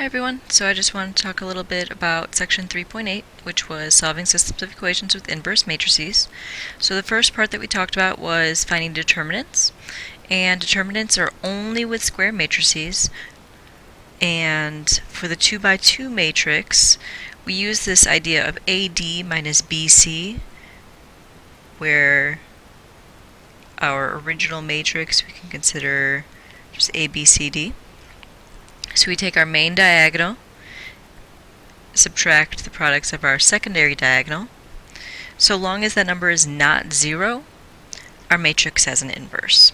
Hi everyone, so I just wanted to talk a little bit about section 3.8, which was solving systems of equations with inverse matrices. So the first part that we talked about was finding determinants, and determinants are only with square matrices, and for the 2 by 2 matrix, we use this idea of AD minus BC, where our original matrix we can consider just ABCD. So we take our main diagonal, subtract the products of our secondary diagonal. So long as that number is not 0, our matrix has an inverse.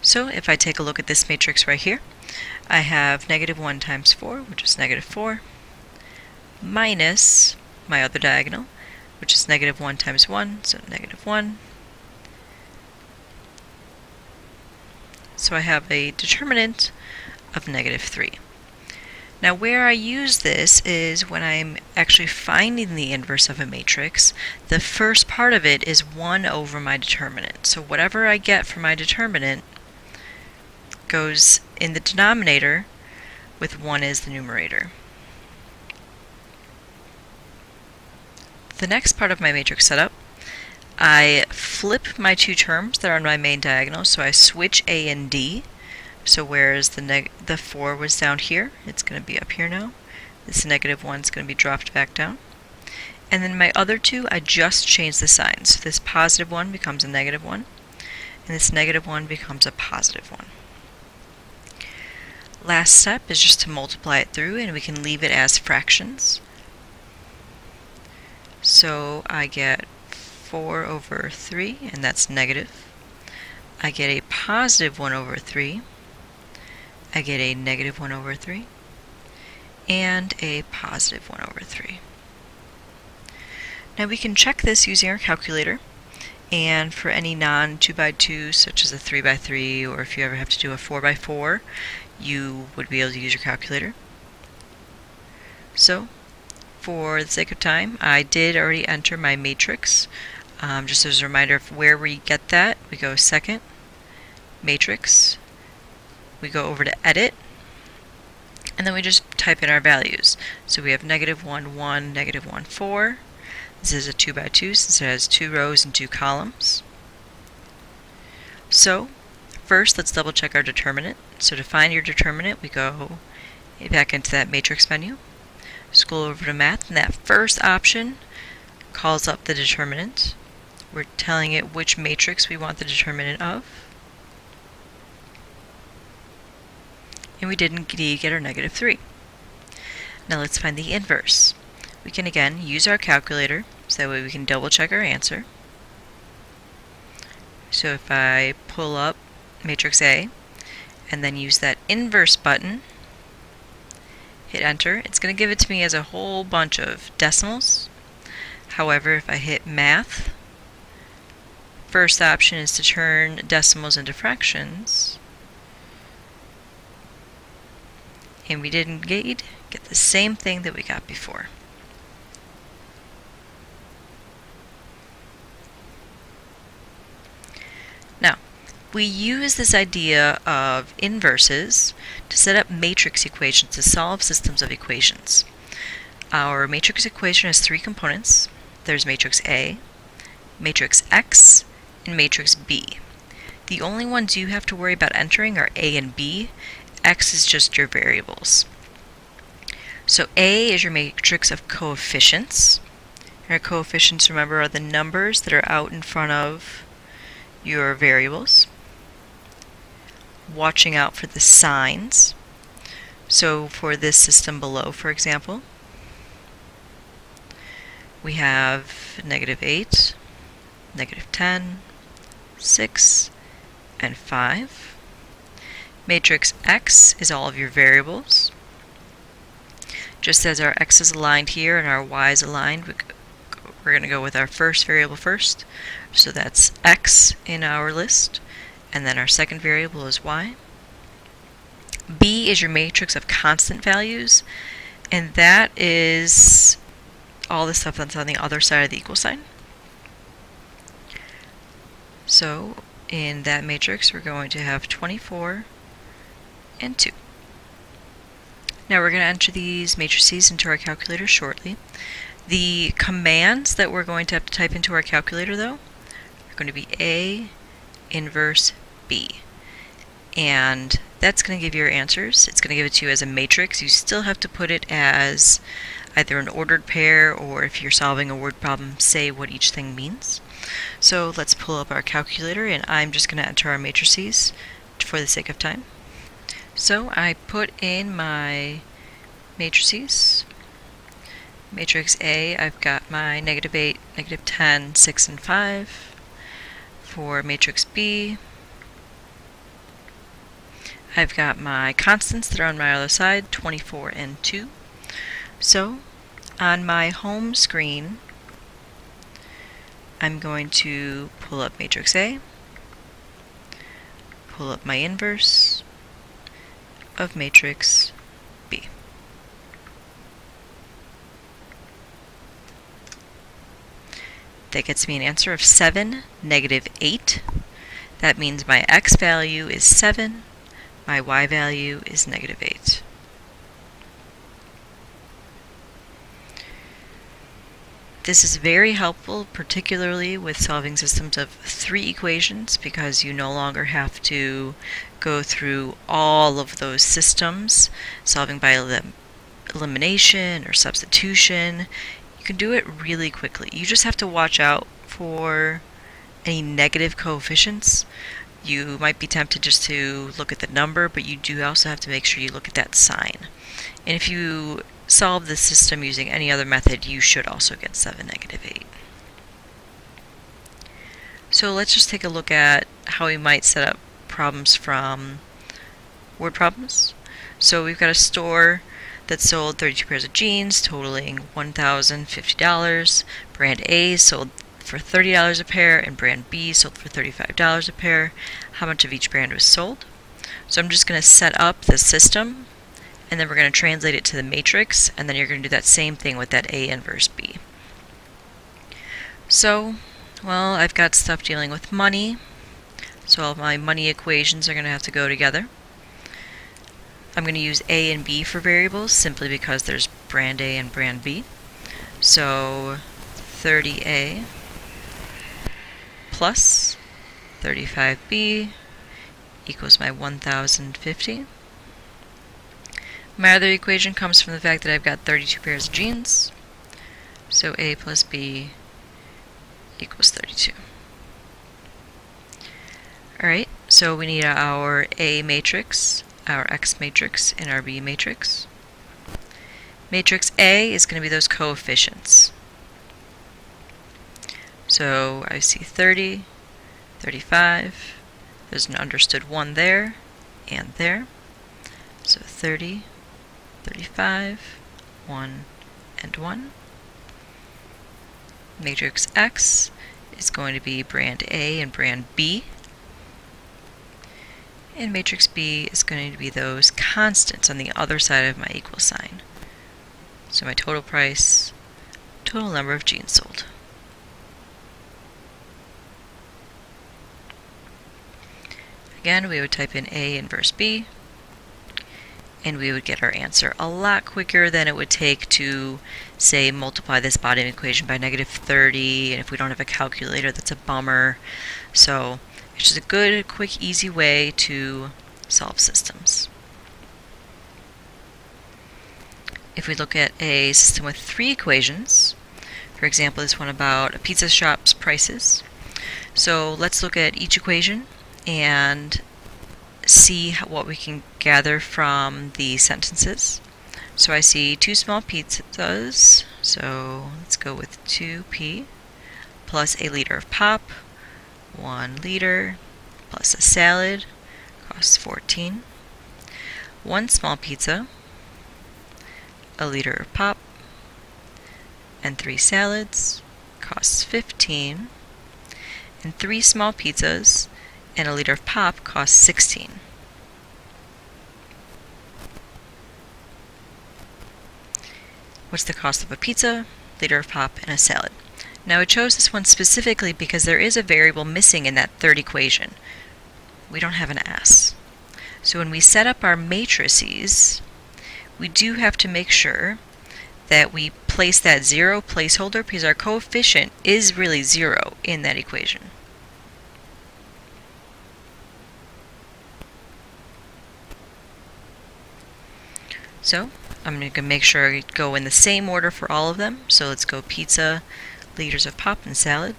So if I take a look at this matrix right here, I have negative 1 times 4, which is negative 4, minus my other diagonal, which is negative 1 times 1, so negative 1. So I have a determinant of negative 3. Now where I use this is when I'm actually finding the inverse of a matrix, the first part of it is 1 over my determinant. So whatever I get for my determinant goes in the denominator with 1 as the numerator. The next part of my matrix setup, I flip my two terms that are on my main diagonal, so I switch A and D. So whereas the 4 was down here, it's going to be up here now. This negative 1 is going to be dropped back down. And then my other two, I just change the sign. So this positive 1 becomes a negative 1, and this negative 1 becomes a positive 1. Last step is just to multiply it through, and we can leave it as fractions. So I get 4 over 3, and that's negative. I get a positive 1 over 3. I get a negative 1 over 3, and a positive 1 over 3. Now we can check this using our calculator, and for any non-2 by 2, such as a 3 by 3, or if you ever have to do a 4 by 4, you would be able to use your calculator. So, for the sake of time, I did already enter my matrix. Just as a reminder of where we get that, we go second, matrix, we go over to edit, and then we just type in our values. So we have negative 1, 1, negative 1, 4. This is a 2 by 2 since it has 2 rows and 2 columns. So first let's double check our determinant. So to find your determinant, we go back into that matrix menu, scroll over to math, and that first option calls up the determinant. We're telling it which matrix we want the determinant of. And we did indeed get our negative 3. Now let's find the inverse. We can again use our calculator, so that way we can double check our answer. So if I pull up matrix A, and then use that inverse button, hit enter, it's going to give it to me as a whole bunch of decimals. However, if I hit math, first option is to turn decimals into fractions. And we did indeed get the same thing that we got before. Now, we use this idea of inverses to set up matrix equations to solve systems of equations. Our matrix equation has 3 components. There's matrix A, matrix X, and matrix B. The only ones you have to worry about entering are A and B. X is just your variables. So A is your matrix of coefficients. Our coefficients, remember, are the numbers that are out in front of your variables. Watching out for the signs. So for this system below, for example, we have negative 8, negative 10, 6, and 5. Matrix X is all of your variables. Just as our X is aligned here and our Y is aligned, we're going to go with our first variable first. So that's X in our list, and then our second variable is Y. B is your matrix of constant values, and that is all the stuff that's on the other side of the equal sign. So in that matrix, we're going to have 24 and 2. Now we're going to enter these matrices into our calculator shortly. The commands that we're going to have to type into our calculator, though, are going to be A inverse B. And that's going to give you your answers. It's going to give it to you as a matrix. You still have to put it as either an ordered pair, or if you're solving a word problem, say what each thing means. So let's pull up our calculator, and I'm just going to enter our matrices for the sake of time. So I put in my matrices. Matrix A, I've got my -8, -10, 6, and 5. For matrix B, I've got my constants that are on my other side, 24 and 2. So on my home screen, I'm going to pull up matrix A, pull up my inverse of matrix B. That gets me an answer of 7, -8. That means my x value is 7, my y value is -8. This is very helpful, particularly with solving systems of 3 equations, because you no longer have to go through all of those systems, solving by elimination or substitution. You can do it really quickly. You just have to watch out for any negative coefficients. You might be tempted just to look at the number, but you do also have to make sure you look at that sign. And if you solve the system using any other method, you should also get 7, -8. So let's just take a look at how we might set up problems from word problems. So we've got a store that sold 32 pairs of jeans totaling $1,050. Brand A sold for $30 a pair, and brand B sold for $35 a pair. How much of each brand was sold? So I'm just going to set up the system, and then we're going to translate it to the matrix, and then you're going to do that same thing with that A inverse B. So, well, I've got stuff dealing with money, so all of my money equations are going to have to go together. I'm going to use A and B for variables, simply because there's brand A and brand B. So 30A plus 35B equals my 1,050. My other equation comes from the fact that I've got 32 pairs of jeans, so A plus B equals 32. Alright, so we need our A matrix, our X matrix, and our B matrix. Matrix A is going to be those coefficients. So I see 30, 35, there's an understood 1 there, and there. So 30, 35, 1, and 1. Matrix X is going to be brand A and brand B. And matrix B is going to be those constants on the other side of my equal sign. So my total price, total number of jeans sold. Again, we would type in A inverse B, and we would get our answer a lot quicker than it would take to, say, multiply this bottom equation by -30, and if we don't have a calculator, that's a bummer. So it's just a good, quick, easy way to solve systems. If we look at a system with 3 equations, for example, this one about a pizza shop's prices. So let's look at each equation and see what we can gather from the sentences. So I see 2 small pizzas, so let's go with 2p, plus a liter of pop, 1 liter, plus a salad, costs 14. 1 small pizza, a liter of pop, and 3 salads, costs 15. And 3 small pizzas and a liter of pop costs 16. What's the cost of a pizza, liter of pop, and a salad? Now I chose this one specifically because there is a variable missing in that third equation. We don't have an S. So when we set up our matrices, we do have to make sure that we place that 0 placeholder because our coefficient is really 0 in that equation. So I'm going to make sure I go in the same order for all of them. So let's go pizza, liters of pop, and salad.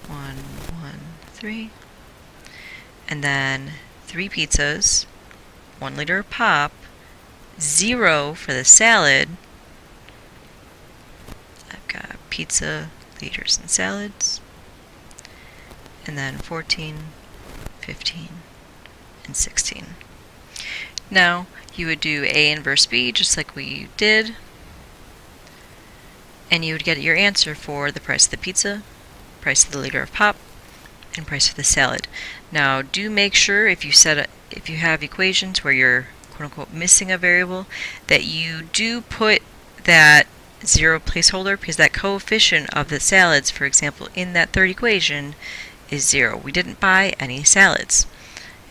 1, 1, 3. And then 3 pizzas, 1 liter of pop, 0 for the salad. I've got pizza, liters, and salads. And then 14, 15, and 16. Now you would do A inverse B just like we did, and you would get your answer for the price of the pizza, price of the liter of pop, and price of the salad. Now do make sure if you have equations where you're quote-unquote missing a variable that you do put that 0 placeholder, because that coefficient of the salads, for example, in that third equation is 0. We didn't buy any salads,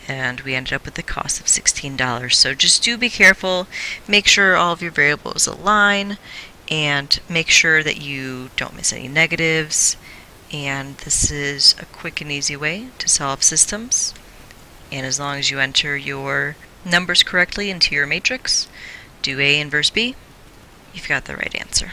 and we ended up with the cost of $16. So just do be careful, make sure all of your variables align, and make sure that you don't miss any negatives. And this is a quick and easy way to solve systems. And as long as you enter your numbers correctly into your matrix, do A inverse B, you've got the right answer.